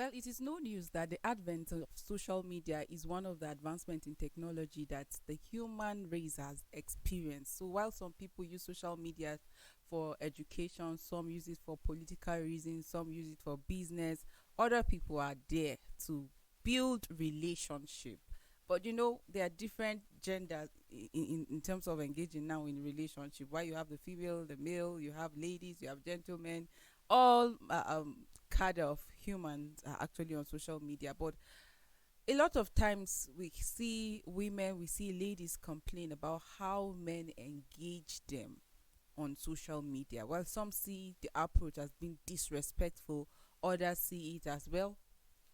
Well, it is no news that the advent of social media is one of the advancements in technology that the human race has experienced. So while some people use social media for education, some use it for political reasons, some use it for business, other people are there to build relationship. But there are different genders in terms of engaging now in relationship. While you have the female, the male, you have ladies, you have gentlemen, all kind of humans are actually on social media. But a lot of times we see women, we see ladies complain about how men engage them on social media. While some see the approach as being disrespectful, others see it as well.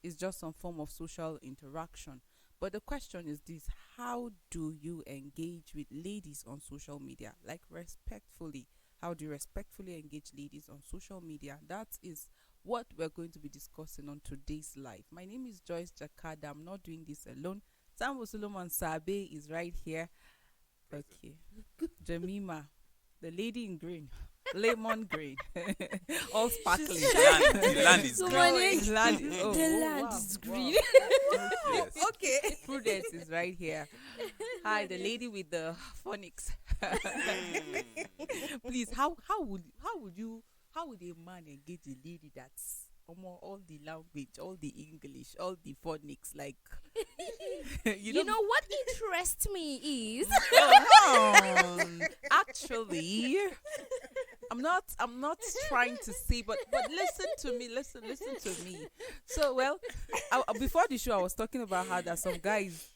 It's just some form of social interaction. But the question is this: how do you engage with ladies on social media? Like respectfully. How do you respectfully engage ladies on social media? That is what we're going to be discussing on today's live. My name is Joyce Jakada. I'm not doing this alone. Sambo Solomon Sabe is right here. Okay. Jemima, the lady in green. Lemon green. All sparkling. The land is So green. many- The land, The land wow, is wow. green. Yes. Okay. Prudence is right here. Hi, the lady with the phonics. Please, how would a man engage a lady that's all the language, all the English, all the phonics, like You know what interests me is actually I'm not trying to say, but listen to me. So, well, before the show I was talking about how that some guys,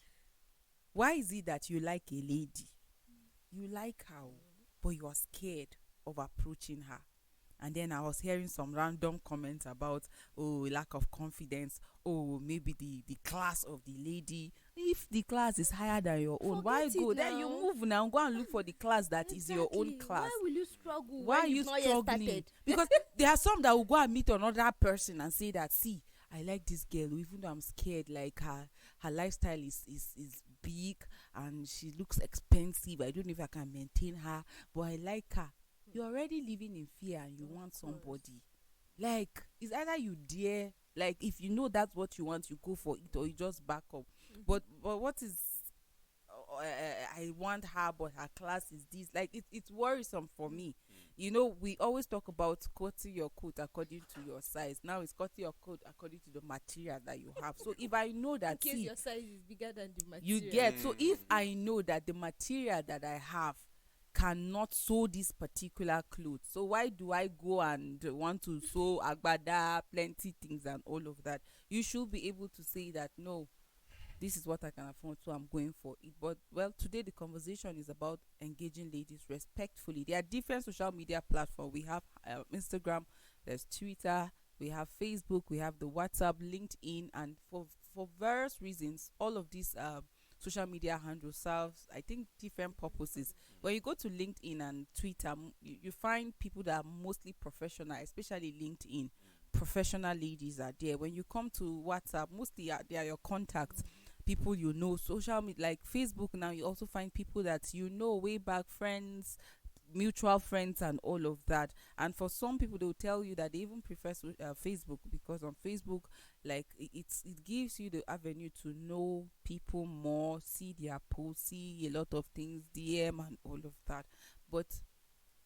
why is it that you like a lady, you like her, but you are scared of approaching her? And then I was hearing some random comments about, lack of confidence, maybe the class of the lady. If the class is higher than your own, why Forget go? it Then you now. move now, go and look for the class that is your own Exactly. class. Why will you struggle? Why when are you you've not yet struggling? started? Because there are some that will go and meet another person and say that, see, I like this girl, even though I'm scared, like her lifestyle is big and she looks expensive. I don't know if I can maintain her, but I like her. You're already living in fear and you want somebody. Like, it's either you dare, like if you know that's what you want, you go for it, or you just back up. But what is I want her, but her class is this. Like, it's worrisome for me. We always talk about cutting your coat according to your size. Now it's cutting your coat according to the material that you have. So if I know In that, case see, your size is bigger than the you material. get, so if I know that the material that I have cannot sew this particular clothes, so why do I go and want to sew agbada, plenty things and all of that? You should be able to say that, no, this is what I can afford, so I'm going for it. But, well, today the conversation is about engaging ladies respectfully. There are different social media platforms. We have Instagram, there's Twitter, we have Facebook, we have the WhatsApp, LinkedIn, and for various reasons, all of these social media handles serve, I think, different purposes. When you go to LinkedIn and Twitter, you find people that are mostly professional, especially LinkedIn. Professional ladies are there. When you come to WhatsApp, mostly they are your contacts, people you know. Social media like Facebook now, you also find people that way back, friends, mutual friends and all of that. And for some people, they'll tell you that they even prefer Facebook, because on Facebook, like, it gives you the avenue to know people more, see their posts, see a lot of things, DM and all of that. But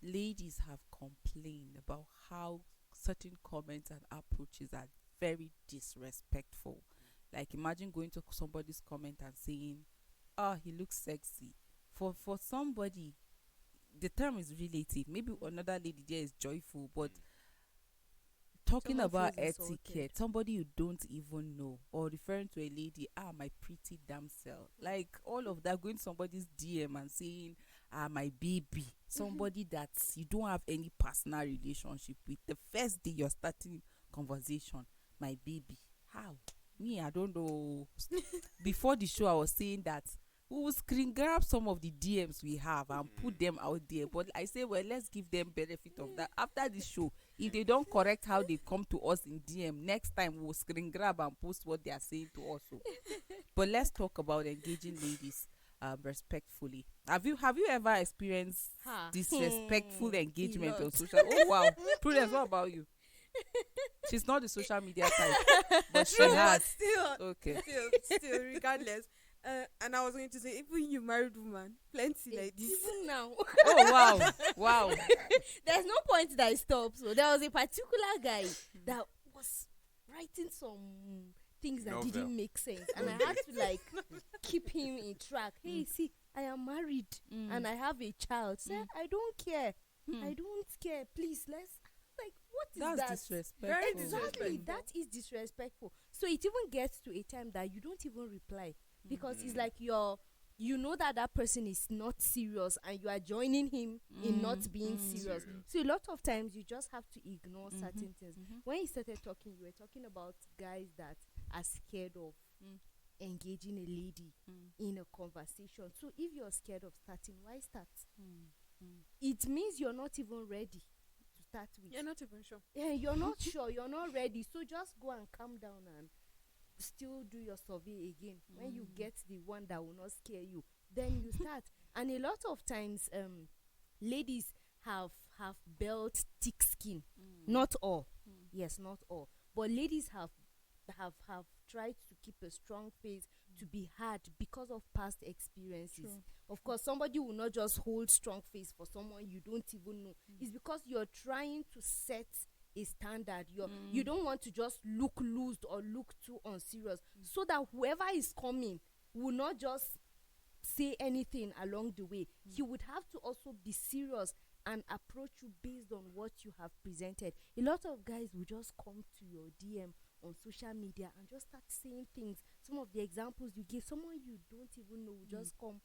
ladies have complained about how certain comments and approaches are very disrespectful. Like, imagine going to somebody's comment and saying, he looks sexy. For somebody, the term is relative. Maybe another lady there is joyful, but talking Someone about feels etiquette, insulted. somebody you don't even know, or referring to a lady, my pretty damsel, like all of that, going to somebody's DM and saying, my baby, somebody that you don't have any personal relationship with, the first day you're starting conversation, my baby. How? Me, I don't know. Before the show, I was saying that we will screen grab some of the DMs we have and put them out there. But I say, well, let's give them benefit of that. After the show, if they don't correct how they come to us in DM, next time we'll screen grab and post what they are saying to us. But let's talk about engaging ladies respectfully. Have you ever experienced disrespectful engagement on lot. social? Oh wow, Prudence, what about you? She's not the social media type, but she No, has. still, Okay. still, regardless. And I was going to say, even you married woman, plenty like this. Even now, Oh wow, wow. there's no point that I stopped. So there was a particular guy that was writing some things that Novel. didn't make sense, and I had to like keep him in track. Hey, see, I am married and I have a child. Say, I don't care. I don't care. Please, let's like, what is That's that? disrespectful. Very Exactly, that is disrespectful. So it even gets to a time that you don't even reply because it's like you know that person is not serious and you are joining him in not being serious. So a lot of times you just have to ignore certain things. When you started talking, you were talking about guys that are scared of engaging a lady in a conversation. So if you're scared of starting, why start? It means you're not even ready to start with. You're not even sure. Yeah, you're not sure, you're not ready. So just go and calm down and still do your survey again. When you get the one that will not scare you, then you start. And a lot of times, ladies have built thick skin. Not all. Yes, not all. But ladies have tried to keep a strong face, to be hard because of past experiences. Of course, somebody will not just hold strong face for someone you don't even know. It's because you're trying to set a standard. You don't want to just look loose or look too unserious, so that whoever is coming will not just say anything along the way. He would have to also be serious and approach you based on what you have presented. A lot of guys will just come to your DM on social media and just start saying things. Some of the examples you give, someone you don't even know will just come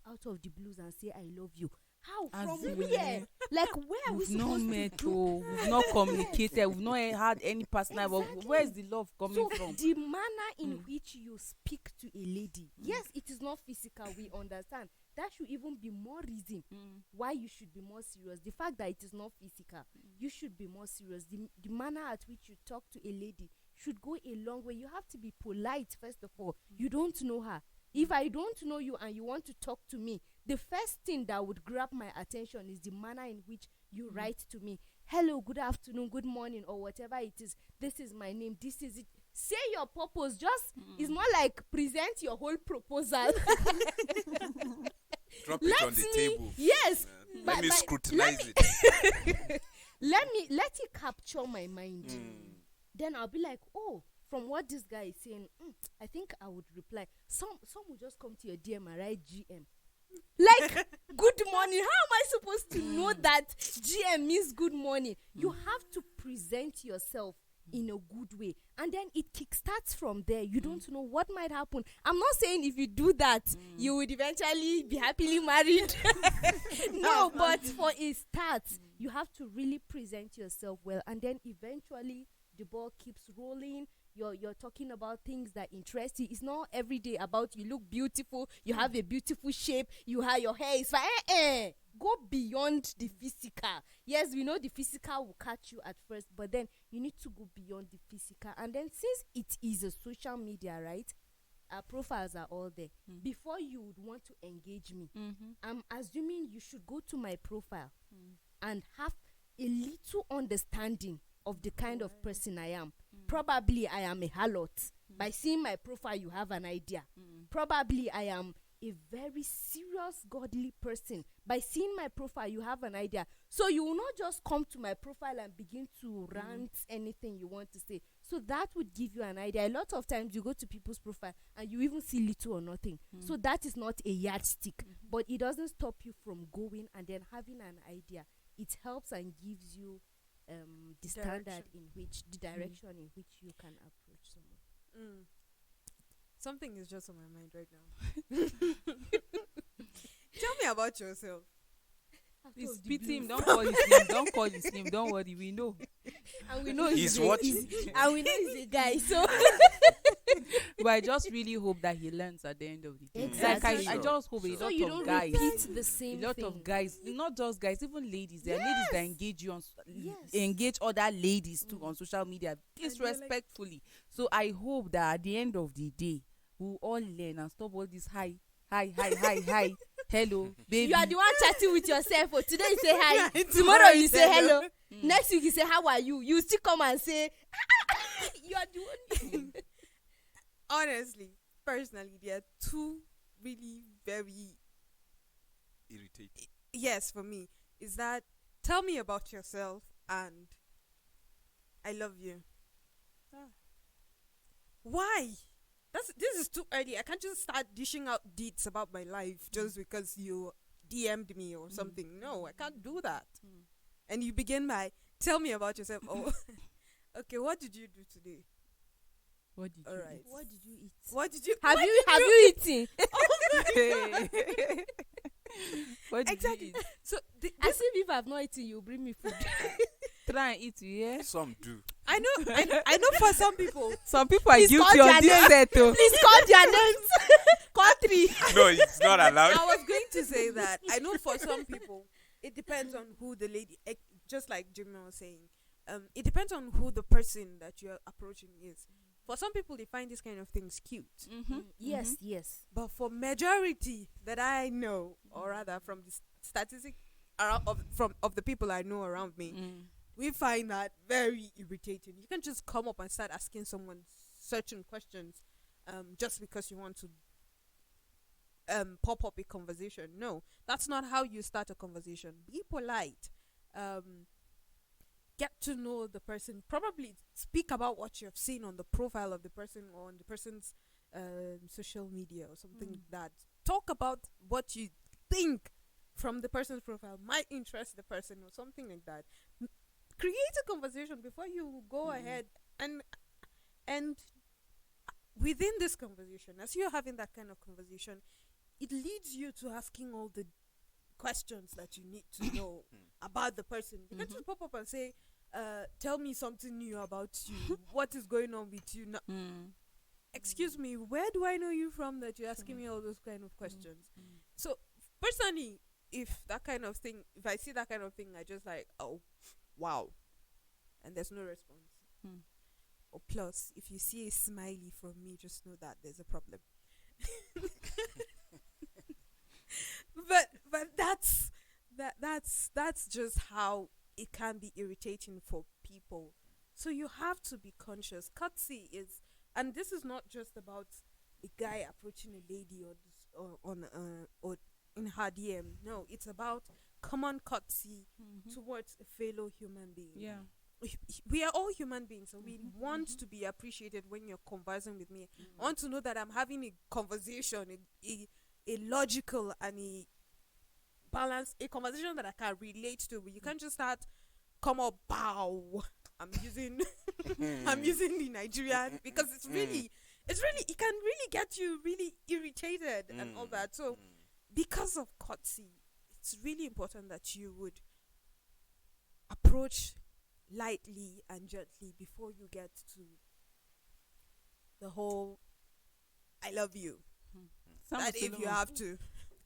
out of the blues and say, I love you. How? As From in, where? Like, where are we We've not supposed to met, do? we've not communicated, we've not had any personal. Exactly. But where is the love coming So from? the manner in which you speak to a lady, yes, it is not physical, we understand. That should even be more reason why you should be more serious. The fact that it is not physical, you should be more serious. The manner at which you talk to a lady should go a long way. You have to be polite, first of all. You don't know her. If I don't know you and you want to talk to me, the first thing that would grab my attention is the manner in which you write to me. Hello, good afternoon, good morning, or whatever it is. This is my name. This is it. Say your purpose. Just it's not like present your whole proposal. Drop it on the table. Yes. Let me scrutinize it. Let it capture my mind. Then I'll be like, oh, from what this guy is saying, I think I would reply. Some will just come to your DM and write GM. Like, good morning. How am I supposed to know that GM means good morning? You have to present yourself in a good way, and then it kickstarts from there. You don't know what might happen. I'm not saying if you do that you would eventually be happily married. No, but for a start, you have to really present yourself well, and then eventually the ball keeps rolling. You're talking about things that interest you. It's not every day about you look beautiful, you have a beautiful shape, you have your hair is fine. Go beyond the physical. Yes, we know the physical will catch you at first, but then you need to go beyond the physical. And then since it is a social media, right? Our profiles are all there. Before you would want to engage me, I'm assuming you should go to my profile and have a little understanding of the kind of person I am. Probably I am a harlot. By seeing my profile, you have an idea. Probably I am a very serious, godly person. By seeing my profile, you have an idea. So you will not just come to my profile and begin to rant anything you want to say. So that would give you an idea. A lot of times you go to people's profile and you even see little or nothing. So that is not a yardstick. But it doesn't stop you from going and then having an idea. It helps and gives you the standard in which, the direction in which you can approach someone. Something is just on my mind right now. Tell me about yourself. Please beat him. Don't call his name. Don't call his name. Don't worry. We know. And we know He's what? and we know he's a guy. So But I just really hope that he learns at the end of the day. Exactly. Like I just hope a so lot you of don't guys. repeat the same A lot thing. of guys, not just guys, even ladies. There are ladies that engage you on, Yes. engage other ladies too on social media disrespectfully. So I hope that at the end of the day, we'll all learn and stop all this hi, hello, baby. You are the one chatting with yourself. Oh, today you say hi. Tomorrow you say hello. Next week you say how are you. You still come and say You are the one. Honestly, personally, there are two really very Irritating. yes for me. Is that tell me about yourself and I love you. Ah. Why? This is too early. I can't just start dishing out deeds about my life just because you DM'd me or something. No, I can't do that. And you begin by tell me about yourself. Oh, okay. What did you do today? What did All you right. What did you eat? What did you? Have what you did have you eaten? eat? What did Exactly. you eat? So As if I've not eaten, you bring me food. Try and eat, yeah? Some do. I know for some people. Some people are Please guilty call on their this set, oh. Please call their names. Country. No, it's not allowed. I was going to say that. I know for some people, it depends on who the lady, just like Jimmy was saying, it depends on who the person that you're approaching is. For some people, they find this kind of things cute. Yes, yes. But for majority that I know, or rather from the statistic of the people I know around me, we find that very irritating. You can just come up and start asking someone certain questions just because you want to pop up a conversation. No, that's not how you start a conversation. Be polite. Get to know the person. Probably speak about what you have seen on the profile of the person or on the person's social media or something like that. Talk about what you think from the person's profile might interest the person or something like that. Create a conversation before you go ahead and within this conversation, as you're having that kind of conversation, it leads you to asking all the questions that you need to know about the person. You can just pop up and say, tell me something new about you. What is going on with you now? Excuse me, where do I know you from that you're asking me all those kind of questions? So personally, if I see that kind of thing, I just like, oh, wow. And there's no response. Or plus, if you see a smiley from me, just know that there's a problem. but that's just how it can be irritating for people. So you have to be conscious. Courtesy is, and this is not just about a guy approaching a lady or in her DM. No, it's about common courtesy towards a fellow human being. Yeah. We are all human beings, and we want to be appreciated when you're conversing with me. I want to know that I'm having a conversation, a logical and a balanced, a conversation that I can relate to. You can't just start come up bow. I'm using the Nigerian because it's really it can really get you really irritated and all that. So because of courtesy, it's really important that you would approach lightly and gently before you get to the whole I love you. That if you have to.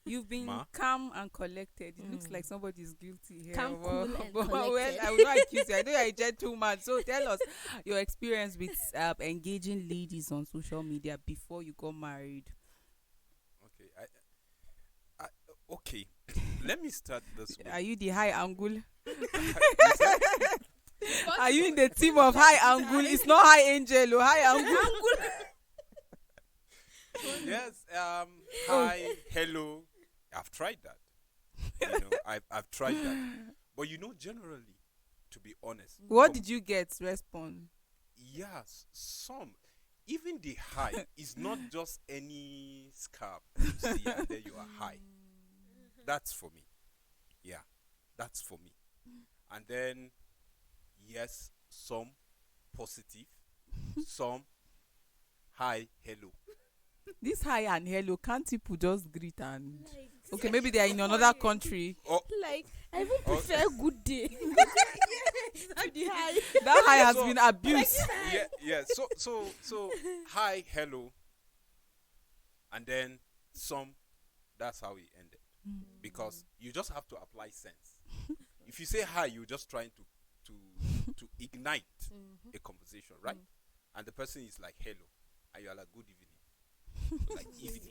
You've been Ma? calm and collected. It looks like somebody's guilty here. Calm, cool, and well, collected. I will not accuse you. I know you're a gentleman. So tell us your experience with engaging ladies on social media before you got married. Okay. Okay. Let me start this way. Are you the high angle? Are you in the team of high angle? It's not high angel or high angle. Yes. Hi. Hello. I've tried that. You know, I've tried that. But generally, to be honest. What did you get response? Yes, some. Even the high is not just any scarf you see and then you are high. That's for me. Yeah, that's for me. And then, yes, some positive, some hi, hello. This hi and hello, can't people just greet and okay, maybe they are in another country. Oh, Like, I even prefer good day. To the high. That hi has So- been abused. yeah. So hi, hello, and then some. That's how it ended. Because you just have to apply sense. If you say hi, you're just trying to ignite a conversation, right? And the person is like hello, and you're like good evening. like evening.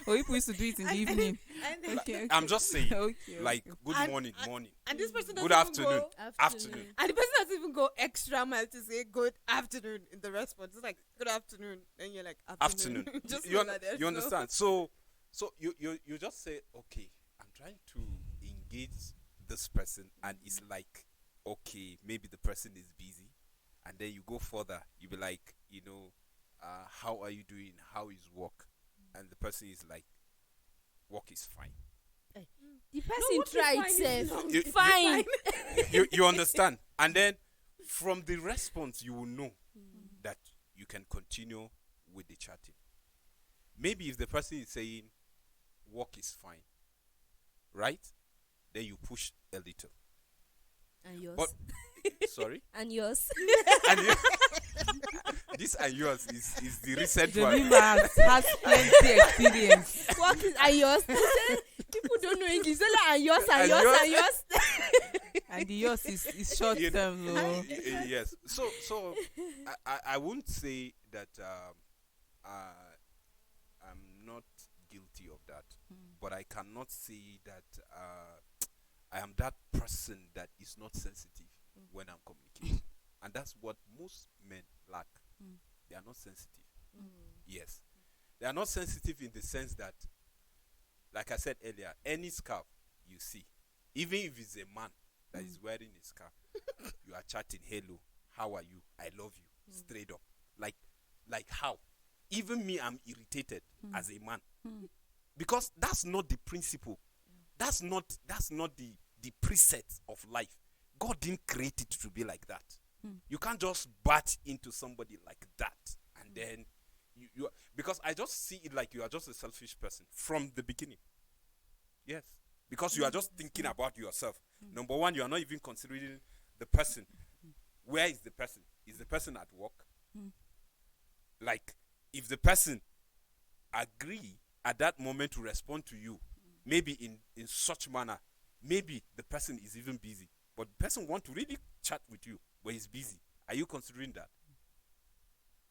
Or people used to do it in the evening. And, Okay, I'm just saying, okay, like okay. good And- morning, morning. and this person Good doesn't even afternoon. go, Afternoon. and the person doesn't even go extra mile to say good afternoon in the response. It's like good afternoon, and you're like Afternoon. Just you, so un- that there's you no- understand? So you just say, okay, I'm trying to engage this person, and it's like, okay, maybe the person is busy, and then you go further. You be like, how are you doing? How is work? And the person is like, work is fine. The person what is tried fine is says long. You- fine. you understand? And then from the response, you will know that you can continue with the chatting. Maybe if the person is saying work is fine, right? Then you push a little. And yours. But sorry, And yours. and this and yours is the recent one. Jemima has plenty experience. What is and yours? People don't know English. They're like, and yours, and And yours, yours. and yours. And the yours is short You know, term. No. Yes. So I won't say that I'm not guilty of that, but I cannot say that I am that person that is not sensitive when I'm communicating, and that's what most men lack. They are not sensitive. Yes, they are not sensitive in the sense that, like I said earlier, any scarf you see, even if it's a man that is wearing a scarf, you are chatting, hello, how are you? I love you, straight up. Like how? Even me, I'm irritated as a man. Because that's not the principle. That's not the preset of life. God didn't create it to be like that. You can't just bat into somebody like that and then you because I just see it like you are just a selfish person from the beginning. Yes. Because you are just thinking about yourself. Number one, you are not even considering the person. Where is the person? Is the person at work? Like, if the person agree at that moment to respond to you, maybe in such manner, maybe the person is even busy, but the person want to really chat with you, but he's busy. Are you considering that?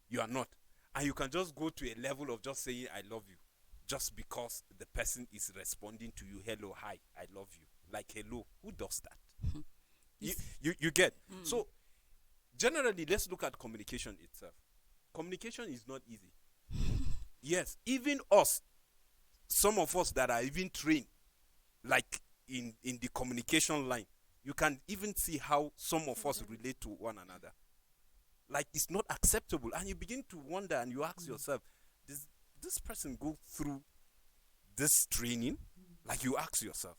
You are not. And you can just go to a level of just saying, I love you, just because the person is responding to you, hello, hi, I love you. Like, hello, who does that? you get. So, generally, let's look at communication itself. Communication is not easy. Yes, even us, some of us that are even trained, like in the communication line, you can even see how some of us relate to one another. Like, it's not acceptable, and you begin to wonder, and you ask yourself, does this person go through this training? Like, you ask yourself,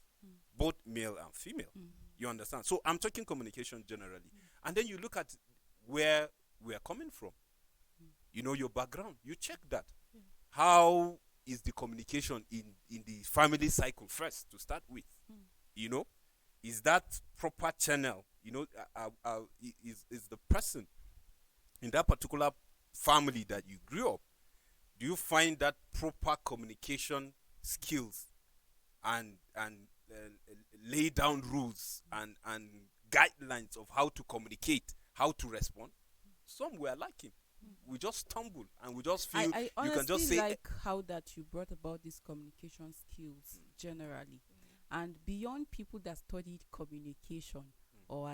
both male and female. You understand? So I'm talking communication generally, and then you look at where we are coming from. You know, your background. You check that. How is the communication in the family cycle first to start with? You know, is that proper channel? You know, is the person in that particular family that you grew up, do you find that proper communication skills and lay down rules and guidelines of how to communicate, how to respond? Some were lacking. We just stumble and we just feel I you honestly can just say like how that you brought about these communication skills generally, and beyond people that studied communication, or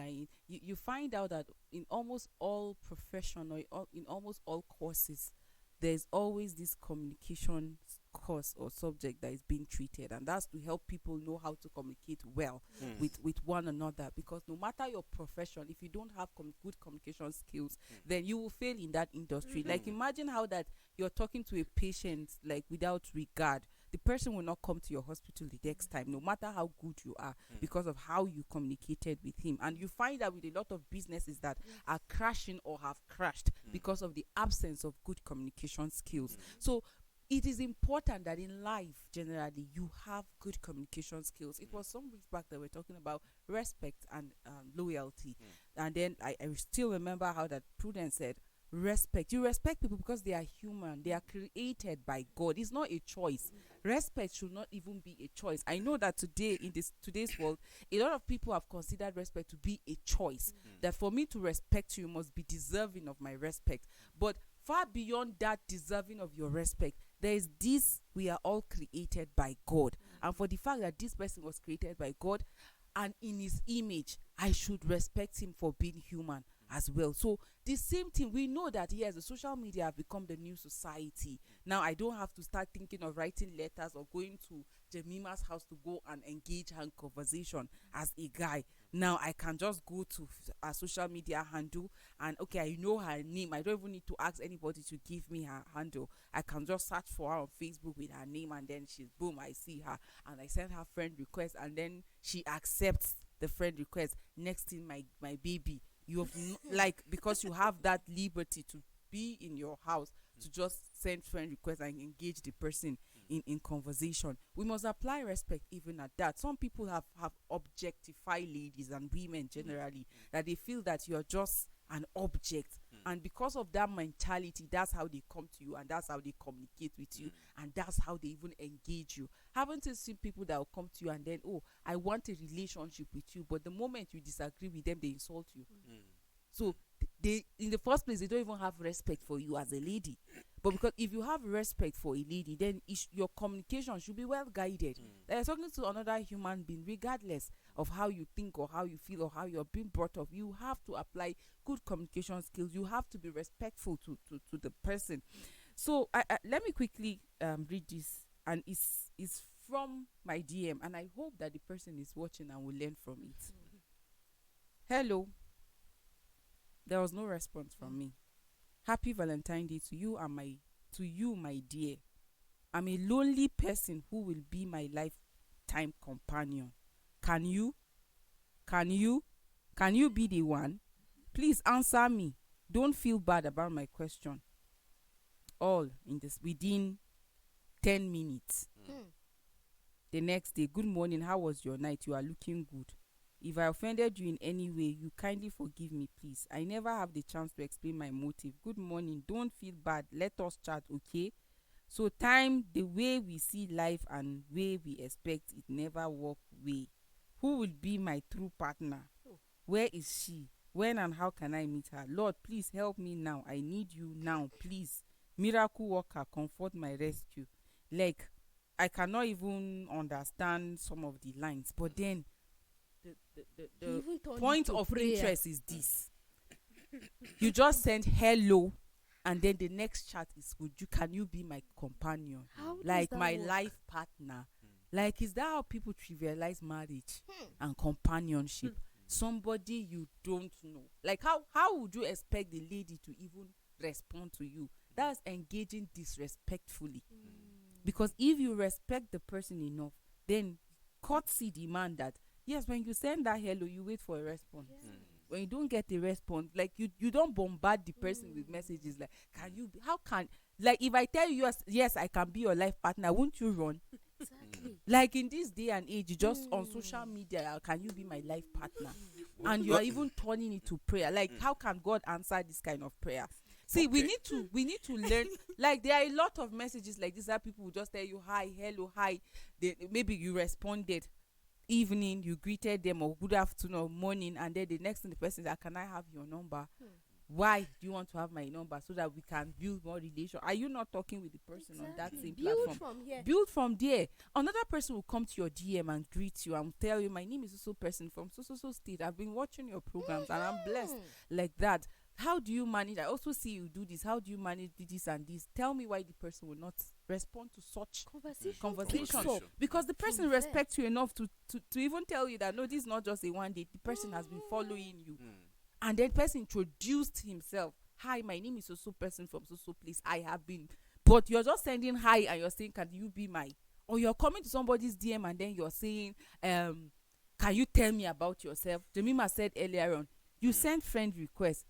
you find out that in almost all profession or in almost all courses, there's always this communication course or subject that is being treated, and that's to help people know how to communicate well with one another. Because no matter your profession, if you don't have good communication skills, then you will fail in that industry. Like, imagine how that you're talking to a patient like without regard. The person will not come to your hospital the next time, no matter how good you are, because of how you communicated with him. And you find that with a lot of businesses that are crashing or have crashed because of the absence of good communication skills. So it is important that in life, generally, you have good communication skills. It was some weeks back that we're talking about respect and loyalty. And then I still remember how that Prudence said, respect. You respect people because they are human. They are created by God. It's not a choice. Respect should not even be a choice. I know that today, in today's world, a lot of people have considered respect to be a choice. That for me to respect you must be deserving of my respect. But far beyond that deserving of your respect, there is this, we are all created by God. And for the fact that this person was created by God and in his image, I should respect him for being human as well. So the same thing, we know that yes, the social media have become the new society. Now I don't have to start thinking of writing letters or going to Jemima's house to go and engage her in conversation as a guy. Now I can just go to a social media handle and okay, I know her name. I don't even need to ask anybody to give me her handle. I can just search for her on Facebook with her name and then she's boom, I see her and I send her friend request and then she accepts the friend request. Next thing, my baby, you have like, because you have that liberty to be in your house to just send friend requests and engage the person in conversation. We must apply respect even at that. Some people have objectified ladies and women generally, that they feel that you're just an object, and because of that mentality, that's how they come to you and that's how they communicate with you, and that's how they even engage you. Haven't you seen people that will come to you and then, oh, I want a relationship with you, but the moment you disagree with them, they insult you. So they, in the first place, they don't even have respect for you as a lady. But because if you have respect for a lady, then your communication should be well guided. Like you're talking to another human being, regardless of how you think or how you feel or how you're being brought up. You have to apply good communication skills. You have to be respectful to the person. So let me quickly read this, and it's from my DM, and I hope that the person is watching and will learn from it. Hello. There was no response from me. Happy Valentine's Day to you my dear. I'm a lonely person who will be my lifetime companion. Can you be the one? Please answer me. Don't feel bad about my question. All in this within 10 minutes. The next day, good morning, how was your night? You are looking good. If I offended you in any way, you kindly forgive me, please. I never have the chance to explain my motive. Good morning. Don't feel bad. Let us chat, okay? So time, the way we see life and way we expect it never walk way. Who will be my true partner? Where is she? When and how can I meet her? Lord, please help me now. I need you now, please. Miracle worker, comfort my rescue. Like, I cannot even understand some of the lines, but then the point of interest is this. You just send hello and then the next chat is, can you be my companion, like my work? Life partner. Like, is that how people trivialize marriage and companionship? Somebody you don't know. Like, how would you expect the lady to even respond to you? That's engaging disrespectfully. Because if you respect the person enough, then courtesy demand that yes, when you send that hello, you wait for a response. When you don't get a response, like you don't bombard the person with messages like, like if I tell you yes, I can be your life partner, won't you run? Exactly. Like in this day and age, you just on social media, can you be my life partner? And you are even turning it to prayer. Like, how can God answer this kind of prayer? See, we need to learn. Like, there are a lot of messages like this that people will just tell you hi, hello, hi. Maybe you responded evening, you greeted them, or good afternoon or morning, and then the next thing the person says, can I have your number? Why do you want to have my number? So that we can build more relation. Are you not talking with the person on that same platform? Build from there. Another person will come to your DM and greet you and tell you, my name is so person from so state. I've been watching your programs and I'm blessed. Like that. How do you manage? I also see you do this. How do you manage this and this? Tell me why the person will not respond to such conversation. Because the person respects you enough to even tell you that no, this is not just a one day. The person has been following you. And then the person introduced himself. Hi, my name is so person from so place. I have been. But you're just sending hi and you're saying, can you be my? Or you're coming to somebody's DM and then you're saying, can you tell me about yourself? Jemima said earlier on, you send friend requests.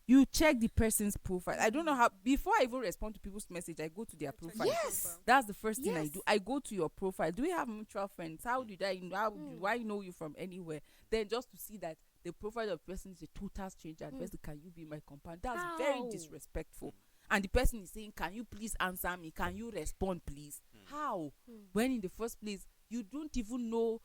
You check the person's profile. I don't know how. Before I even respond to people's message, I go to their profile. Yes, that's the first thing I do. I go to your profile. Do we have mutual friends? How did I know? How do I know you from anywhere? Then just to see that the profile of the person is a total stranger. The person, can you be my companion? That's very disrespectful. And the person is saying, can you please answer me? Can you respond, please? How? When in the first place you don't even know,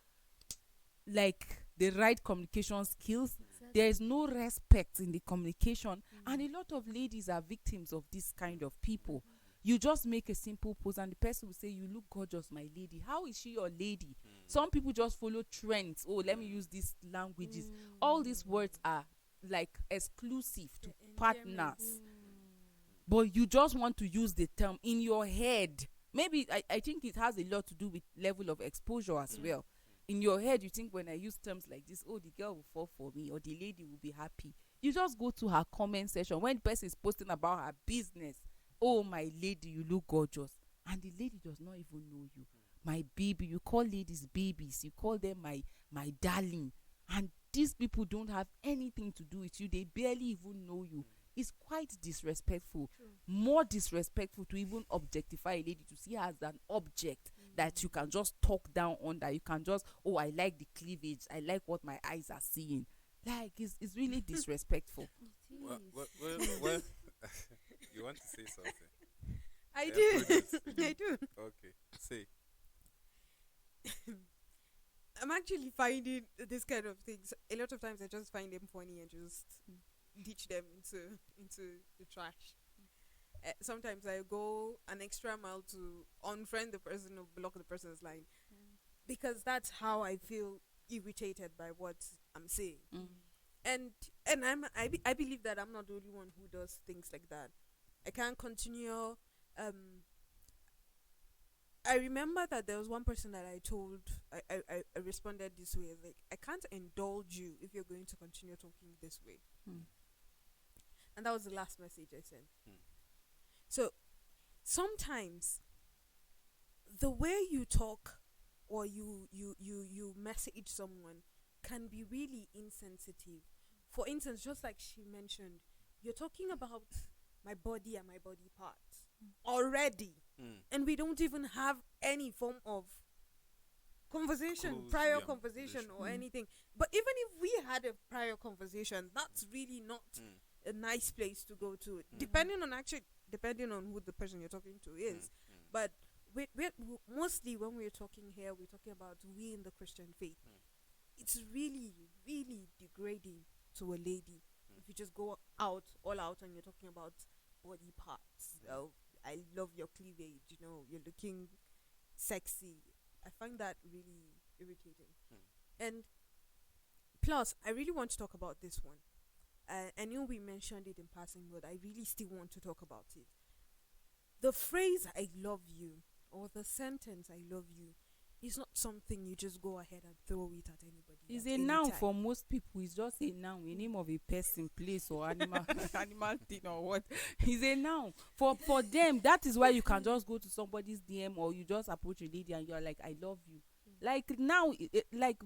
like, the right communication skills. There is no respect in the communication, and a lot of ladies are victims of this kind of people. You just make a simple post and the person will say, you look gorgeous, my lady. How is she your lady? Some people just follow trends. Oh, let me use these languages. All these words are like exclusive to partners. But you just want to use the term in your head. Maybe I think it has a lot to do with level of exposure as well. In your head, you think when I use terms like this, oh, the girl will fall for me or the lady will be happy. You just go to her comment section when the person is posting about her business. Oh, my lady, you look gorgeous. And the lady does not even know you. My baby, you call ladies babies. You call them my darling. And these people don't have anything to do with you. They barely even know you. It's quite disrespectful. More disrespectful to even objectify a lady, to see her as an object that you can just talk down on, that you can just, oh, I like the cleavage, I like what my eyes are seeing. Like, it's really disrespectful. Well, you want to say something? I Yeah, do. Prudence. I do. Okay, say. I'm actually finding this kind of things. A lot of times I just find them funny and just ditch them into the trash. Sometimes I go an extra mile to unfriend the person or block the person's line, because that's how I feel irritated by what I'm saying. And I believe that I'm not the only one who does things like that. I can't continue. I remember that there was one person that I told, I responded this way, like, I can't indulge you if you're going to continue talking this way. And that was the last message I sent. So sometimes the way you talk or you message someone can be really insensitive. For instance, just like she mentioned, you're talking about my body and my body parts already, and we don't even have any form of conversation, Close, prior yeah, conversation or relation. anything. But even if we had a prior conversation, that's really not a nice place to go to, depending on who the person you're talking to is. But we're mostly, when we're talking here, we're talking about we in the Christian faith. It's really, really degrading to a lady if you just go out all out and you're talking about body parts. Oh, I love your cleavage, you're looking sexy. I find that really irritating. And plus, I really want to talk about this one. I know we mentioned it in passing, but I really still want to talk about it. The phrase "I love you" or the sentence "I love you" is not something you just go ahead and throw it at anybody. It's at a any noun time. for most people. It's just a noun, a name of a person, place, or animal, animal thing, or what. It's a noun for them. That is why you can just go to somebody's DM or you just approach a lady and you're like, "I love you." Like now, like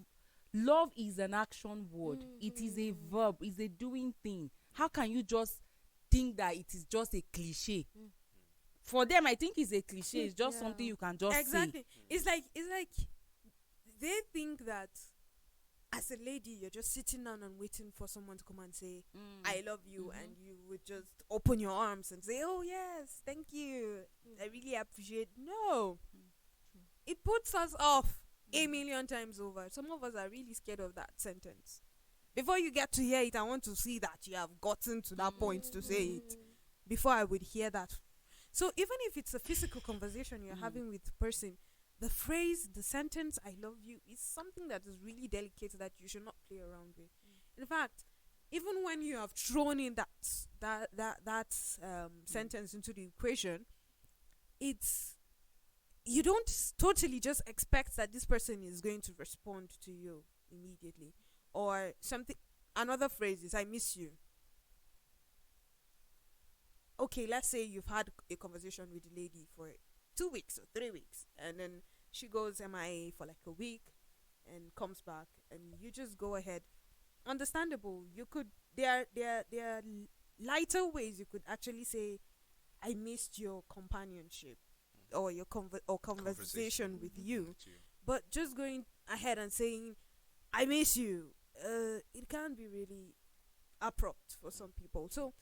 love is an action word. It is a verb. It's a doing thing. How can you just think that it is just a cliche? For them, I think it's a cliche. It's just Yeah. something you can just Exactly. It's like they think that as a lady you're just sitting down and waiting for someone to come and say say. "I love you," and you would just open your arms and say, "Oh yes, thank you, I really appreciate." No, it puts us off a million times over. Some of us are really scared of that sentence. Before you get to hear it, I want to see that you have gotten to that point to say it before I would hear that. So even if it's a physical conversation you're having with the person, the phrase, the sentence "I love you" is something that is really delicate that you should not play around with. In fact, even when you have thrown in that sentence into the equation, it's, you don't totally just expect that this person is going to respond to you immediately. Or something, another phrase is "I miss you." Okay, let's say you've had a conversation with a lady for 2 weeks or 3 weeks, and then she goes MIA for like a week and comes back, and you just go ahead. Understandable. You could, there are lighter ways you could actually say, "I missed your companionship," or your conversation with you. But just going ahead and saying "I miss you," it can be really abrupt for some people. So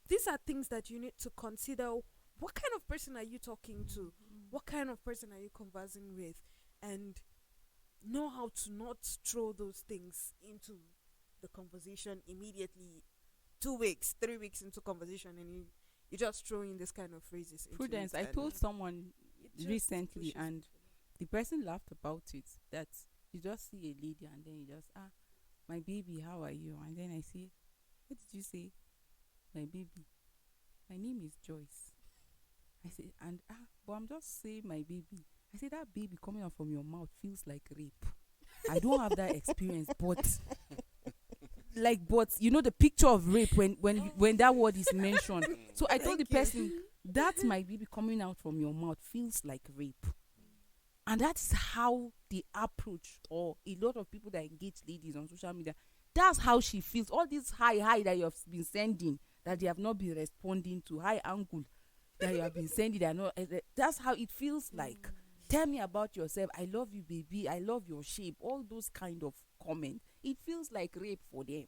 these are things that you need to consider. What kind of person are you talking to? What kind of person are you conversing with? And know how to not throw those things into the conversation immediately. 2 weeks, 3 weeks into conversation, and you just throw in this kind of phrases. into Prudence, it, I and told someone it just recently, pushes and it. the person laughed about it, that you just see a lady and then you just, my baby, how are you? And then I say, what did you say? My baby, my name is Joyce. I say, and but I'm just saying my baby. I say, that baby coming out from your mouth feels like rape. I don't have that experience, but but you know the picture of rape when that word is mentioned. So I told the person that my baby coming out from your mouth feels like rape. And that's how the approach, or a lot of people that engage ladies on social media, that's how she feels. All this high that you have been sending that they have not been responding to, high angle that you have been sending, that not, that's how it feels like. Tell me about yourself. I love you, baby. I love your shape. All those kind of comments. It feels like rape for them.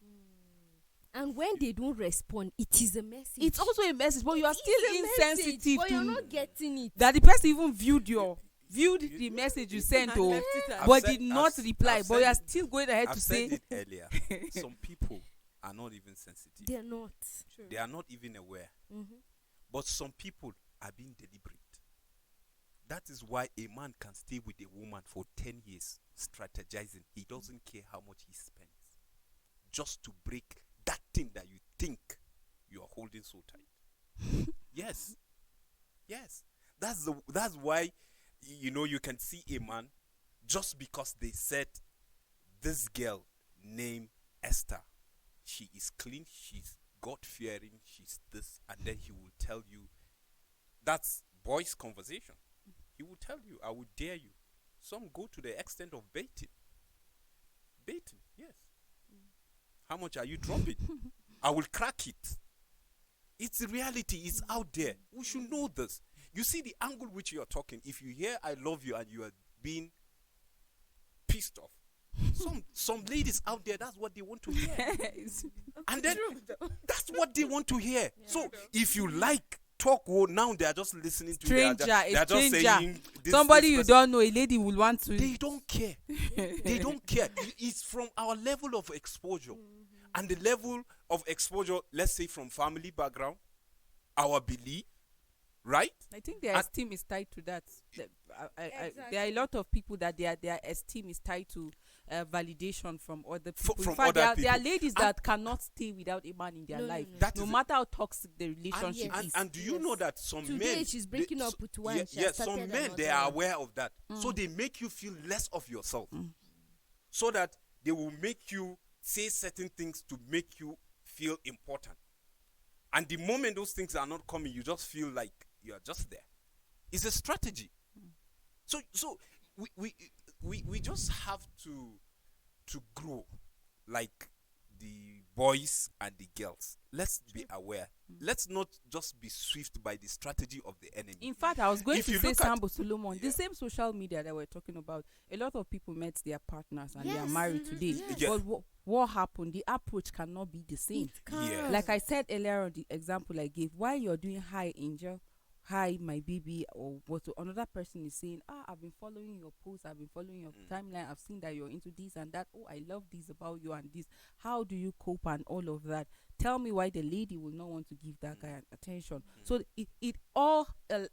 And when they don't respond, it is a message. It's also a message, but you are still insensitive but to you're not getting it. that the person even viewed the message you sent, And left it at- but I've did said- not I've reply. said But you are it. still going ahead I've to said say, it earlier. Some people are not even sensitive. They're not. True. They are not even aware. Mm-hmm. But some people are being deliberate. That is why a man can stay with a woman for 10 years strategizing. He doesn't care how much he spends just to break that thing that you think you are holding so tight. Yes. Yes. That's why you can see a man just because they said this girl named Esther, she is clean, she's God-fearing, she's this, and then he will tell you, that's boys' conversation. He will tell you, I will dare you. Some go to the extent of baiting. Baiting, yes. How much are you dropping? I will crack it. It's a reality, it's out there. We should know this. You see the angle which you are talking. If you hear I love you and you are being pissed off, some ladies out there, that's what they want to hear. And then that's what they want to hear. So if you like talk, now they are just listening to stranger, they are just saying this, somebody this you person. don't know, a lady will want to. They don't care. They don't care. It's from our level of exposure. And the level of exposure, let's say from family background, our belief, right? I think their And- esteem is tied to that. There are a Exactly. lot of people that their esteem is tied to validation from other people. From In fact, other there are people. ladies And- that cannot stay without a man in their No, no, life, no. That no is matter how toxic the relationship yes. is. And do you Yes. know that some Today men, she's breaking up with one. She has yes, some started men, they another are one. aware of that. So they make you feel less of yourself. So that they will make you say certain things to make you feel important. And the moment those things are not coming, you just feel like you are just there. It's a strategy. So we just have to grow like the boys and the girls. Let's be aware. Let's not just be swift by the strategy of the enemy. In fact, I was going If to you say look at- Sambo Solomon, Yeah. the same social media that we're talking about, a lot of people met their partners and they are Yes. married today. Yes. Yeah. But what happened? The approach cannot be the same. It can't. Yeah. Like I said earlier on the example I gave, while you're doing hi angel, hi my baby, or what another person is saying, I've been following your posts, I've been following your timeline, I've seen that you're into this and that, oh, I love this about you and this, how do you cope and all of that. Tell me why the lady will not want to give that guy attention. So it all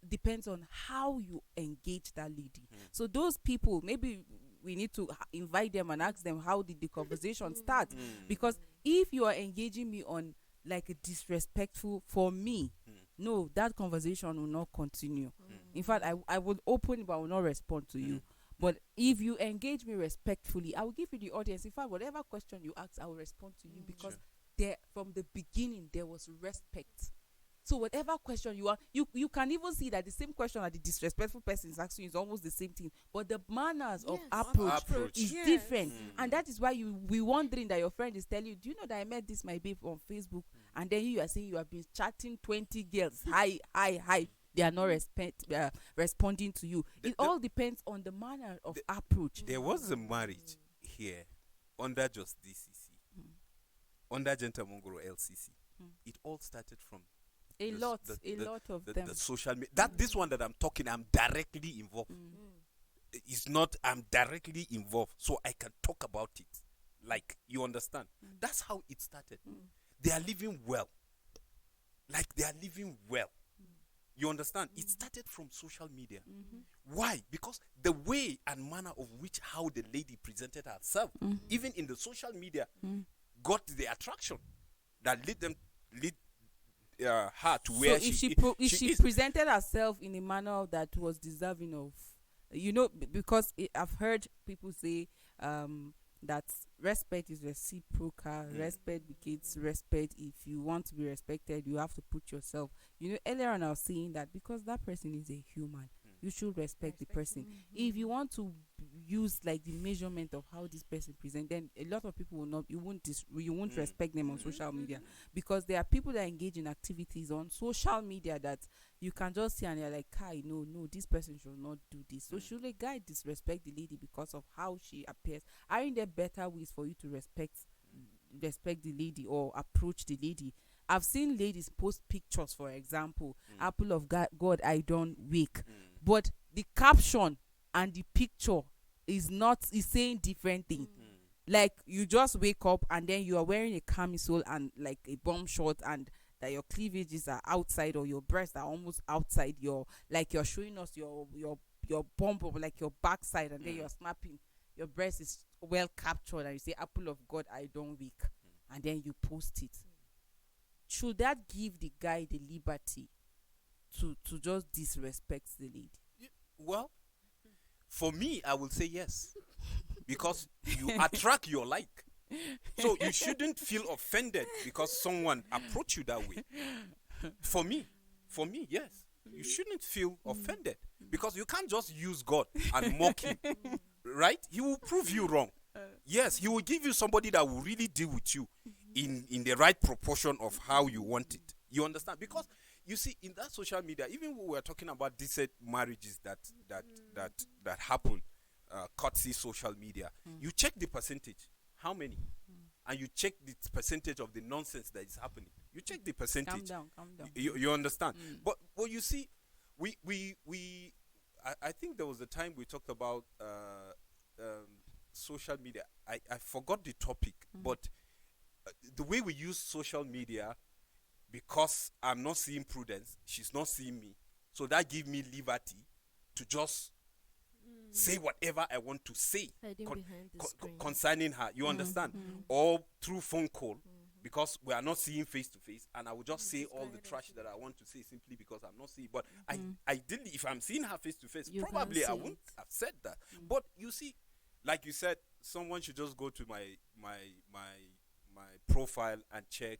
depends on how you engage that lady. So those people, maybe we need to invite them and ask them, how did the conversation start? Because if you are engaging me on like a disrespectful, for me, no, that conversation will not continue. In fact, I would open but I will not respond to you. But if you engage me respectfully, I will give you the audience. In fact, whatever question you ask, I will respond to you, because there, from the beginning, there was respect. So whatever question you want, you can even see that the same question that the disrespectful person is asking is almost the same thing, but the manners of Yes. approach is Yes. different. And that is why you be wondering that your friend is telling you, do you know that I met this my babe on Facebook? And then you are saying you have been chatting 20 girls, hi, they are not responding to you. It all depends on the manner of approach. There was a marriage here under just DCC, under Gentleman Grow LCC. It all started from A the- lot the- of the, them. the social media. That this one that I'm talking, I'm directly involved. It's not. I'm directly involved, so I can talk about it. Like, you understand? That's how it started. They are living well. like they are living well. You understand? It started from social media. Mm-hmm. Why? Because the way and manner of which how the lady presented herself, even in the social media, got the attraction that lead her to So where if she is. presented herself in a manner that was deserving of, because I've heard people say that respect is reciprocal. Respect begets respect. If you want to be respected, you have to put yourself. Earlier on I was saying that because that person is a human, you should respect the person. If you want to use like the measurement of how this person present, then a lot of people will not. You won't respect them on social media, because there are people that engage in activities on social media that you can just see and you're like, Kai, no, this person should not do this. So should a guy disrespect the lady because of how she appears? Aren't there better ways for you to respect the lady or approach the lady? I've seen ladies post pictures, for example, apple of God I don't wake, but the caption and the picture is saying different thing. Like you just wake up and then you are wearing a camisole and like a bomb short, and that your cleavages are outside or your breasts are almost outside, you're showing us your bump or like your backside, and then you're snapping your breast is well captured and you say apple of God I don't wake, and then you post it. Should that give the guy the liberty to just disrespect the lady? Well, for me, I will say yes, because you attract your like. So you shouldn't feel offended because someone approached you that way. For me, yes, you shouldn't feel offended, because you can't just use God and mock him, right? He will prove you wrong. Yes, he will give you somebody that will really deal with you in the right proportion of how you want it. You understand? Because you see, in that social media, even when we're talking about decent marriages that happen, courtesy social media, you check the percentage, how many, and you check the percentage of the nonsense that is happening. You check the percentage. Calm down. You understand? But you see, I think there was a time we talked about social media. I forgot the topic, but the way we use social media, because I'm not seeing Prudence, she's not seeing me, so that gives me liberty to just say whatever I want to say concerning her. You understand? Or through phone call, because we are not seeing face to face, and I will just say all the trash that I want to say simply because I'm not seeing. But ideally, if I'm seeing her face to face, probably I wouldn't have said that. But you see, like you said, someone should just go to my profile and check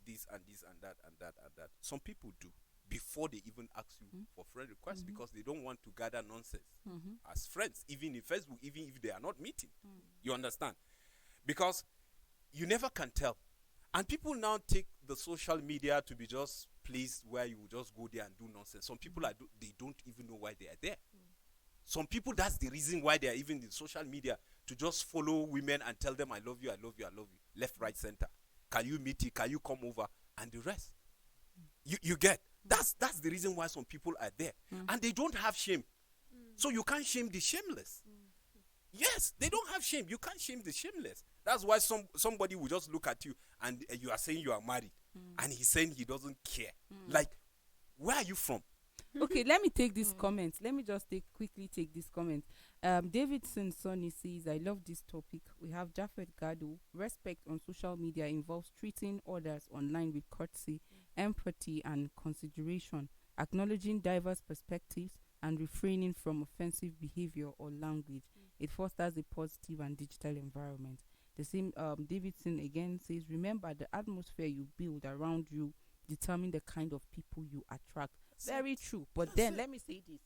this and this and that and that and that. Some people do before they even ask you for friend requests, because they don't want to gather nonsense as friends, even in Facebook, even if they are not meeting. You understand? Because you never can tell. And people now take the social media to be just place where you just go there and do nonsense. Some people they don't even know why they are there. Some people, that's the reason why they are even in social media, to just follow women and tell them I love you, I love you, I love you, left, right, center. Can you meet it? Can you come over? And the rest. You get? That's the reason why some people are there. And they don't have shame. So you can't shame the shameless. Yes, they don't have shame. You can't shame the shameless. That's why somebody will just look at you and you are saying you are married. And he's saying he doesn't care. Like, where are you from? Okay, let me take this comment. Let me just quickly take this comment. Davidson Sonny says, I love this topic. We have Japheth Gado. Respect on social media involves treating others online with courtesy, empathy, and consideration, acknowledging diverse perspectives, and refraining from offensive behavior or language. It fosters a positive and digital environment. The same Davidson again says, remember the atmosphere you build around you determine the kind of people you attract. Very true. But then let me say this.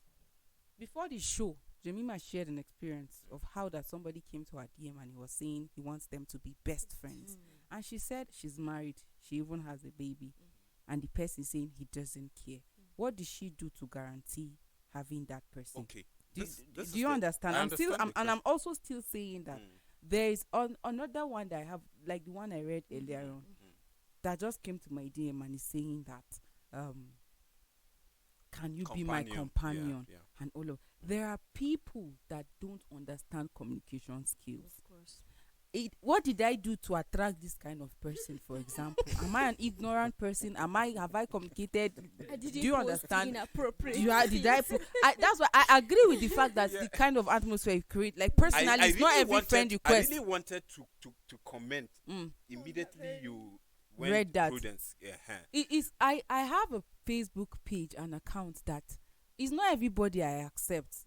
Before the show, Jemima shared an experience of how that somebody came to her DM and he was saying he wants them to be best friends. And she said she's married. She even has a baby. And the person saying he doesn't care. What did she do to guarantee having that person? Okay. Do you understand? I'm also still saying that there is another one that I have, like the one I read earlier on, that just came to my DM and is saying that can you be my companion? Yeah. And all of there are people that don't understand communication skills. Of course. what did I do to attract this kind of person? For example, am I an ignorant person? Have I communicated? Do you understand? Inappropriate. That's why I agree with the fact that the kind of atmosphere you create. Like personally, it's not every friend request. I really wanted to comment. Immediately you went Read that. Prudence. Yeah. It is. I have a Facebook page, an account that is not everybody I accept